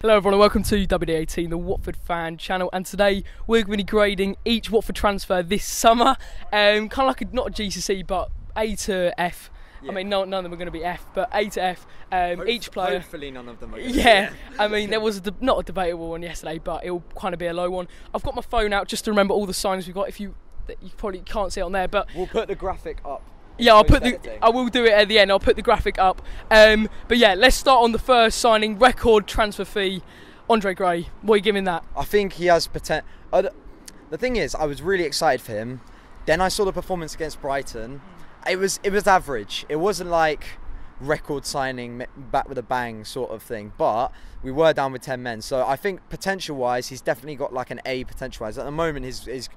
Hello everyone and welcome to WD18, the Watford fan channel, and today we're going to be grading each Watford transfer this summer, kind of like not a GCSE but A to F. Yeah. I mean, none of them are going to be F, but A to F, each player. Hopefully none of them are I mean, there was not a debatable one yesterday, but it'll kind of be a low one. I've got my phone out just to remember all the signings we've got. If you probably can't see it on there, but we'll put the graphic up. Yeah, I will do it at the end. I'll put the graphic up. But yeah, let's start on the first signing, record transfer fee. André Gray, what are you giving that? I think he has potential. The thing is, I was really excited for him. Then I saw the performance against Brighton. It was average. It wasn't like record signing back with a bang sort of thing. But we were down with 10 men, so I think potential-wise, he's definitely got like an A potential-wise. At the moment, his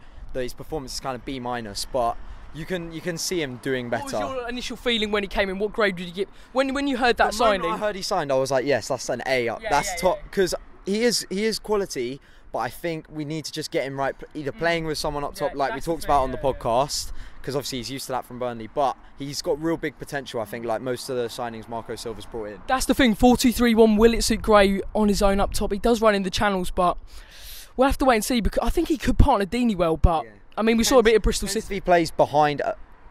performance is kind of B minus, but you can see him doing better. What was your initial feeling when he came in? What grade did you give? When you heard that signing? When I heard he signed, I was like, yes, that's an A. That's top, because he is quality. But I think we need to just get him right, either playing with someone up top, like we talked about on the podcast, because obviously he's used to that from Burnley. But he's got real big potential, I think, like most of the signings Marco Silva's brought in. That's the thing. 4-2-3-1. Will it suit Gray on his own up top? He does run in the channels, but we'll have to wait and see. Because I think he could partner Deeney well, but. Yeah. I mean, we saw a bit of Bristol City. If he plays behind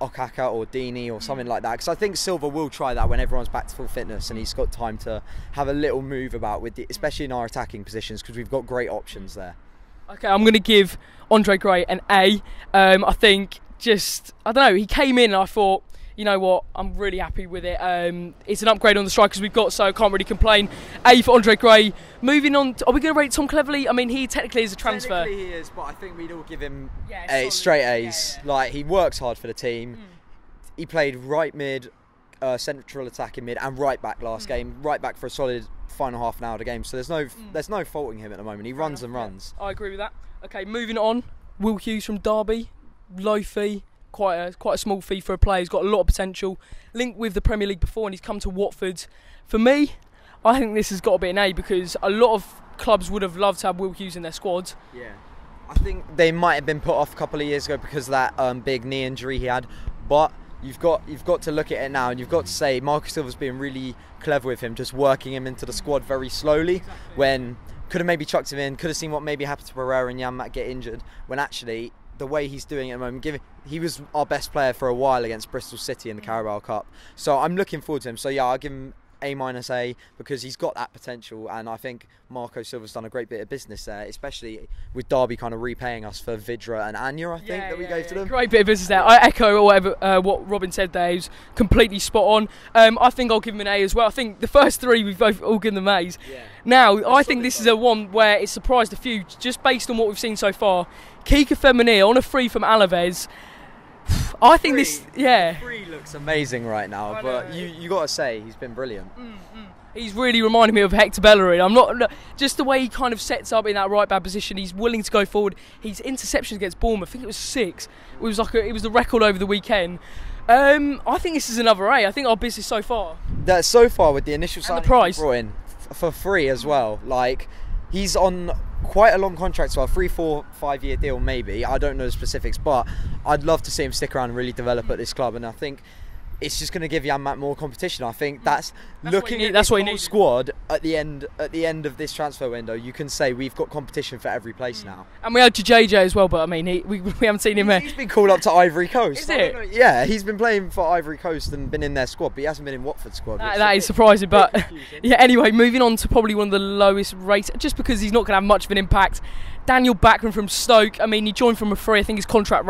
Okaka or Deeney or something like that, because I think Silva will try that when everyone's back to full fitness and he's got time to have a little move about, especially in our attacking positions, because we've got great options there. Okay, I'm going to give André Gray an A. I think I don't know, he came in and I thought, you know what, I'm really happy with it. It's an upgrade on the strikers we've got, so I can't really complain. A for André Gray. Moving on, are we going to rate Tom Cleverley? I mean, he technically is a transfer. Technically he is, but I think we'd all give him straight A's. Yeah. Like, he works hard for the team. He played right mid, central attacking mid, and right back last game. Right back for a solid final half an hour of the game. So there's no faulting him at the moment. He runs and runs. I agree with that. Okay, moving on. Will Hughes from Derby, low fee. Quite a small fee for a player. He's got a lot of potential. Linked with the Premier League before, and he's come to Watford. For me, I think this has got to be an A, because a lot of clubs would have loved to have Will Hughes in their squad. Yeah, I think they might have been put off a couple of years ago because of that big knee injury he had. But you've got to look at it now, and you've got to say Marco Silva's been really clever with him, just working him into the squad very slowly. When could have maybe chucked him in, could have seen what maybe happened to Pereira and Jan-Mat get injured. When actually, the way he's doing it at the moment, he was our best player for a while against Bristol City in the Carabao Cup. So I'm looking forward to him. So yeah, I'll give him A- because he's got that potential, and I think Marco Silva's done a great bit of business there, especially with Derby kind of repaying us for Vidra and Anya, I think, that we gave to them. Great bit of business there. I echo what Robin said there. He was completely spot on. I think I'll give him an A as well. I think the first three we've both all given them A's. Yeah. Now, I think this is a one where it surprised a few, just based on what we've seen so far. Kiko Femenía on a free from Alaves. I think Free looks amazing right now, but you got to say he's been brilliant. He's really reminded me of Hector Bellerin. I'm not just the way he kind of sets up in that right back position. He's willing to go forward. His interceptions against Bournemouth, I think it was 6. It was the record over the weekend. I think this is another A. I think our business so far. That so far with the initial signing the price brought in for free as well. Like, he's on quite a long contract, so a 3, 4, 5 year deal maybe. I don't know the specifics, but I'd love to see him stick around and really develop at this club. And I think it's just going to give Jan-Mat more competition. I think that's looking at this whole squad at the end of this transfer window. You can say we've got competition for every place now. And we had JJ as well, but I mean, we haven't seen him there. He's been called up to Ivory Coast. Is it? Yeah, he's been playing for Ivory Coast and been in their squad, but he hasn't been in Watford's squad. That is surprising, but yeah. Anyway, moving on to probably one of the lowest rates, just because he's not going to have much of an impact. Daniel Bachmann from Stoke. I mean, he joined from a free. I think his contract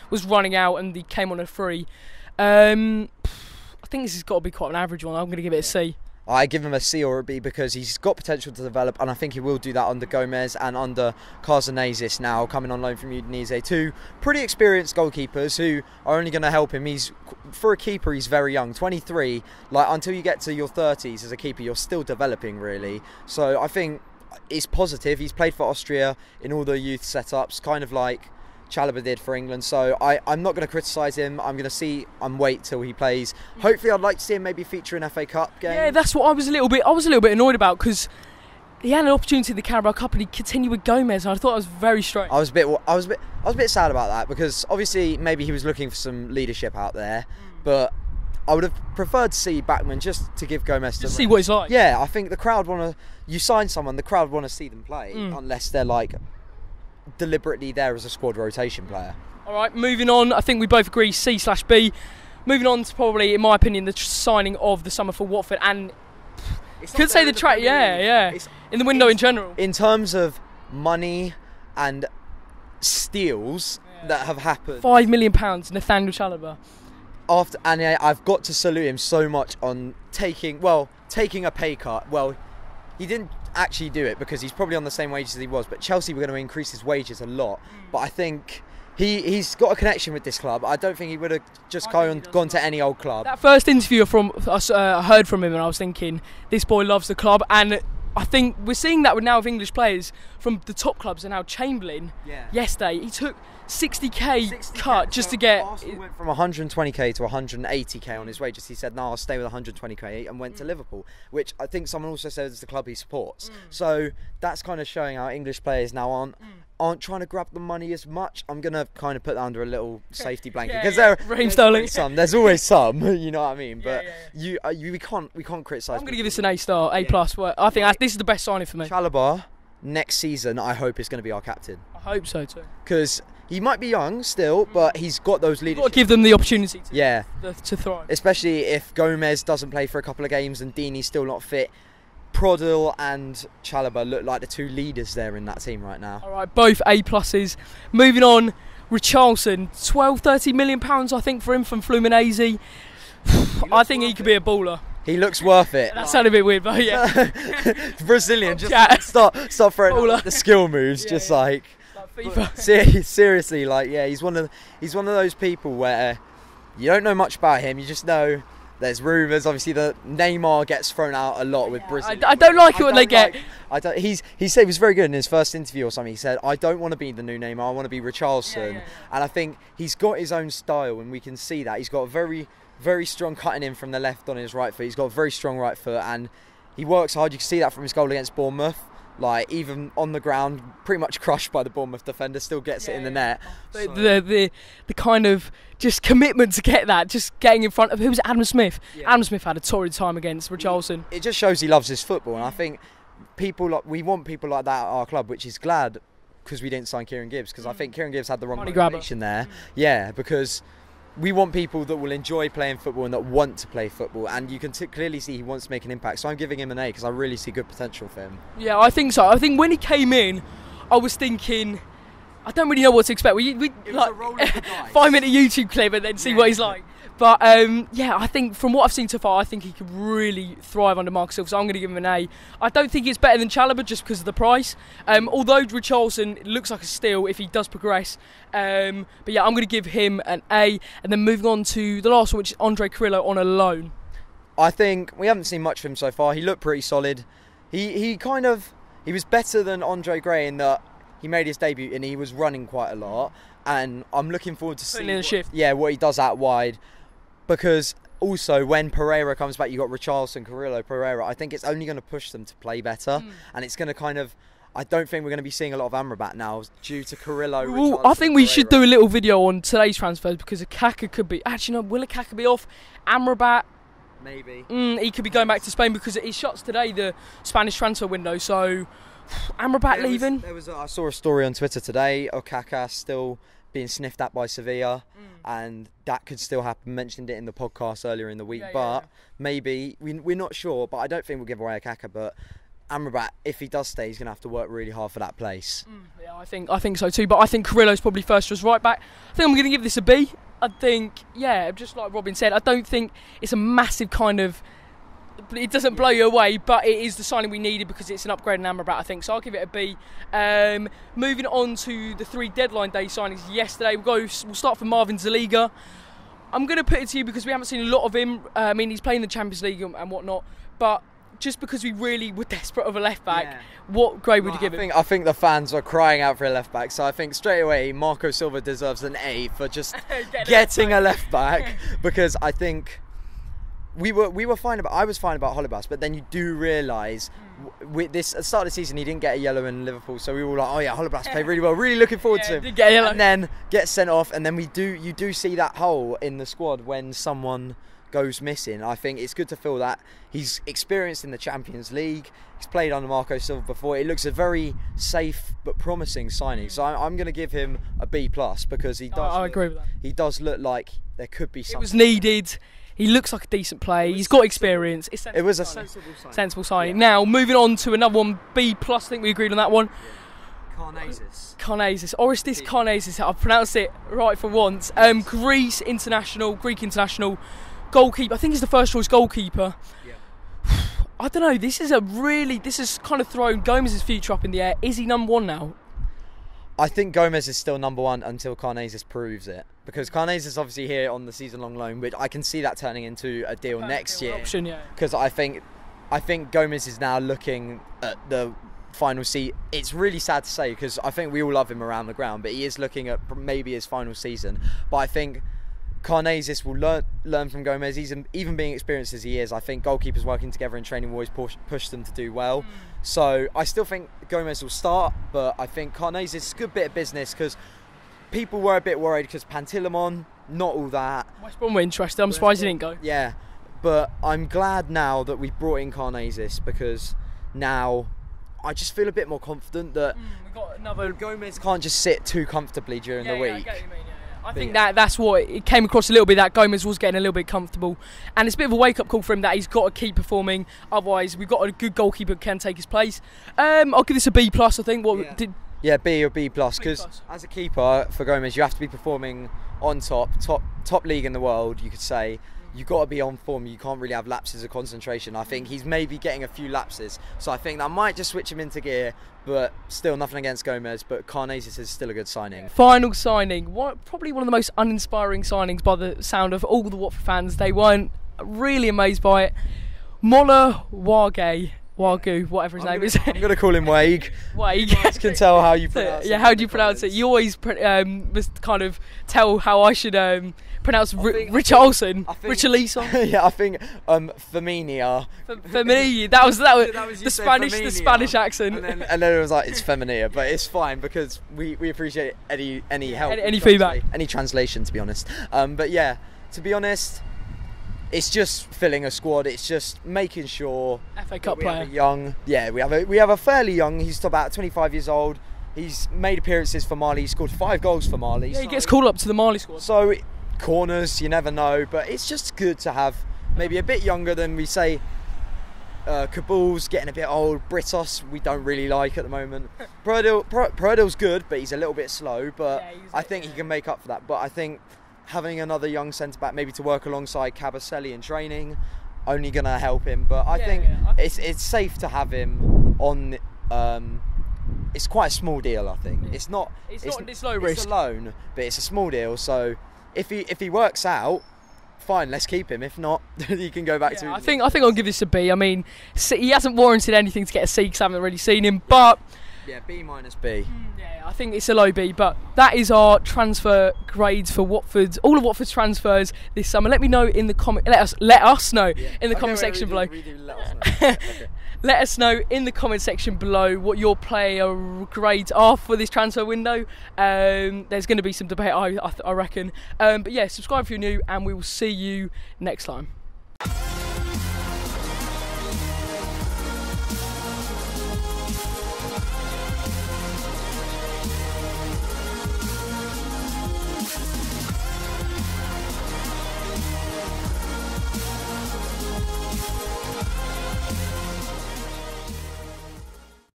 was running out, and he came on a free. I think this has got to be quite an average one. I'm going to give it a C. I give him a C or a B because he's got potential to develop, and I think he will do that under Gomez and under Karnezis now coming on loan from Udinese. 2 pretty experienced goalkeepers who are only going to help him. For a keeper, he's very young, 23. Like, until you get to your 30s as a keeper, you're still developing really. So I think it's positive. He's played for Austria in all the youth setups, kind of like Chalobah did for England, so I'm not going to criticise him. I'm going to wait till he plays. Hopefully, I'd like to see him maybe feature in FA Cup games. Yeah, that's what I was a little bit annoyed about, because he had an opportunity in the Carabao Cup and he continued with Gomez, and I thought it was very strange. I was a bit sad about that, because obviously maybe he was looking for some leadership out there, but I would have preferred to see Bachmann just to give Gomez Just see what he's like. Yeah, I think the crowd want to. You sign someone, the crowd want to see them play, unless they're like deliberately there as a squad rotation player. All right, moving on. I think we both agree C/B. Moving on to probably, in my opinion, the signing of the summer for Watford, and could say the track. Yeah. In the window in general. In terms of money and steals that have happened. £5 million, Nathaniel Chalobah. And I've got to salute him so much on taking a pay cut. Well, he didn't actually do it because he's probably on the same wages as he was, but Chelsea were going to increase his wages a lot. But I think he's got a connection with this club. I don't think he would have just gone to any old club. That first interview from us, I heard from him, and I was thinking, this boy loves the club. And I think we're seeing that with English players from the top clubs, and now Chamberlain. Yesterday he took 60k cut just to get. Arsenal went from 120k to 180k on his wages. He said, "No, I'll stay with 120k," and went to Liverpool, which I think someone also said is the club he supports. So that's kind of showing how English players now aren't trying to grab the money as much. I'm gonna kind of put that under a little safety blanket because there's always some, you know what I mean. But we can't criticise. I'm gonna give this an A star, A plus. I think this is the best signing for me. Chalobah next season, I hope, is going to be our captain. I hope so too. Because he might be young still, but he's got those leadership. You've got to give them the opportunity to thrive. Especially if Gomez doesn't play for a couple of games and Deeney's still not fit. Prodl and Chalobah look like the two leaders there in that team right now. All right, both A pluses. Moving on, Richarlison, £12-13 million I think for him from Fluminense. I think he could be a baller. He looks worth it. That sounded a bit weird, but yeah. Brazilian, just start throwing the skill moves, like FIFA. Seriously, he's one of those people where you don't know much about him. You just know there's rumours. Obviously, the Neymar gets thrown out a lot with Brazil. I don't like it when they get. He said he was very good in his first interview or something. He said, "I don't want to be the new Neymar. I want to be Richarlison." And I think he's got his own style, and we can see that he's got a very, very strong cutting in from the left on his right foot. He's got a very strong right foot, and he works hard. You can see that from his goal against Bournemouth. Even on the ground, pretty much crushed by the Bournemouth defender, still gets it in the net. The kind of just commitment to get that, just getting in front of, who was it, Adam Smith? Adam Smith had a torrid time against Richarlison. It just shows he loves his football, and I think we want people like that at our club, which is glad because we didn't sign Kieran Gibbs, because I think Kieran Gibbs had the wrong motivation there. Yeah, because we want people that will enjoy playing football and that want to play football, and you can clearly see he wants to make an impact. So I'm giving him an A because I really see good potential for him. Yeah, I think so. I think when he came in, I was thinking, I don't really know what to expect. We like 5-minute YouTube clip and then see what he's like. But I think from what I've seen so far, I think he could really thrive under Marcus Silva. So I'm going to give him an A. I don't think it's better than Chalobah just because of the price. Although Richarlison looks like a steal if he does progress. But yeah, I'm going to give him an A. And then moving on to the last one, which is André Carrillo on a loan. I think we haven't seen much of him so far. He looked pretty solid. He was better than Andre Gray in that he made his debut and he was running quite a lot. And I'm looking forward to seeing what he does out wide. Because also when Pereira comes back, you've got Richarlison, Carrillo, Pereira. I think it's only going to push them to play better. And it's going to I don't think we're going to be seeing a lot of Amrabat now due to Carrillo. Well, I think we should do a little video on today's transfers because Akaka could be... Actually, no, will Akaka be off? Amrabat... Maybe. He could be going back to Spain because it shuts today, the Spanish transfer window. So, Amrabat leaving. I saw a story on Twitter today. Okaka still being sniffed at by Sevilla, and that could still happen. Mentioned it in the podcast earlier in the week, maybe we're not sure. But I don't think we'll give away Okaka. But Amrabat, if he does stay, he's going to have to work really hard for that place. Yeah, I think so too. But I think Carrillo's probably first choice right back. I think I'm going to give this a B. I think, just like Robin said, I don't think it's a massive kind of... It doesn't blow you away, but it is the signing we needed because it's an upgrade in Amrabat, I think. So I'll give it a B. Moving on to the 3 deadline day signings yesterday. We'll start from Marvin Zeegelaar. I'm going to put it to you because we haven't seen a lot of him. I mean, he's playing the Champions League and whatnot, but just because we really were desperate of a left back, what grade would you give him? I think the fans are crying out for a left back, so I think straight away Marco Silva deserves an A for just getting a left back because I think I was fine about Holebas, but then you do realise With this at the start of the season, he didn't get a yellow in Liverpool, so we were like, oh yeah, Holebas played really well, really looking forward to him. Did get a yellow. And then gets sent off, and then you do see that hole in the squad when someone goes missing. I think it's good to feel that he's experienced in the Champions League. He's played under Marco Silva before. It looks a very safe but promising signing. So I'm going to give him a B+ because he does. I agree with that. He does look like there could be something. It was needed. He looks like a decent player. He's got experience. It was a sensible signing. Yeah. Now moving on to another one, B+. I think we agreed on that one. Karnezis. Orestis Karnezis. I've pronounced it right for once. Greek international. Goalkeeper. I think he's the first choice goalkeeper. Yeah. I don't know. This is kind of thrown Gomez's future up in the air. Is he number one now? I think Gomez is still number one until Karnezis proves it. Because Karnezis is obviously here on the season-long loan, which I can see that turning into a deal next year. Option, yeah. Because I think Gomez is now looking at the final seat. It's really sad to say because I think we all love him around the ground, but he is looking at maybe his final season. But I think Karnezis will learn from Gomez. He's even being experienced as he is. I think goalkeepers working together in training will always push them to do well. So I still think Gomez will start, but I think Karnezis is a good bit of business because people were a bit worried because Pantilimon, not all that. West Brom were interested. I'm surprised he didn't go. Yeah, but I'm glad now that we brought in Karnezis because now I just feel a bit more confident that we've got another. Gomez can't just sit too comfortably during the week. I get what you mean, I think that's what it came across a little bit, that Gomez was getting a little bit comfortable, and it's a bit of a wake-up call for him that he's got to keep performing, otherwise we've got a good goalkeeper who can take his place. I'll give this a B+, I think. B or B+, because as a keeper for Gomez you have to be performing on top league in the world, you could say. You've got to be on form. You can't really have lapses of concentration. I think he's maybe getting a few lapses, so I think that might just switch him into gear, but still nothing against Gomez, but Karnezis is still a good signing. Final signing, probably one of the most uninspiring signings by the sound of all the Watford fans. They weren't really amazed by it. Molla Wagué, whatever his name is. I'm going to call him Wague. Wague. You guys can tell how you pronounce it. Yeah, how do you pronounce it? You always must kind of tell how I should pronounce Richarlison. Richarlison. Yeah, I think Femenía. Femenía. That was the Spanish accent. And then it was like, it's Femenía, but it's fine because we appreciate any help, any feedback, any translation, to be honest. But yeah, to be honest, it's just filling a squad. It's just making sure FA Cup player. We have a fairly young. He's about 25 years old. He's made appearances for Mali. He scored 5 goals for Mali. Yeah, he gets called up to the Mali squad. So corners, you never know. But it's just good to have maybe a bit younger than we say. Kabul's getting a bit old. Britos we don't really like at the moment. Pradil's good, but he's a little bit slow. But I think he can make up for that. But I think having another young centre-back maybe to work alongside Kabasele in training, only going to help him. But I think it's safe to have him on. It's quite a small deal, I think. Yeah. It's low risk. It's a loan, but it's a small deal. So if he works out, fine, let's keep him. If not, he can go back to. I think I'll give this a B. I mean, he hasn't warranted anything to get a C because I haven't really seen him, but. Yeah, B-. B. Yeah, I think it's a low B, but that is our transfer grades for Watford. All of Watford's transfers this summer. Let me know in the comment. Let us know in the comment section below. Let us know in the comment section below what your player grades are for this transfer window. There's going to be some debate, I reckon. But yeah, subscribe if you're new, and we will see you next time.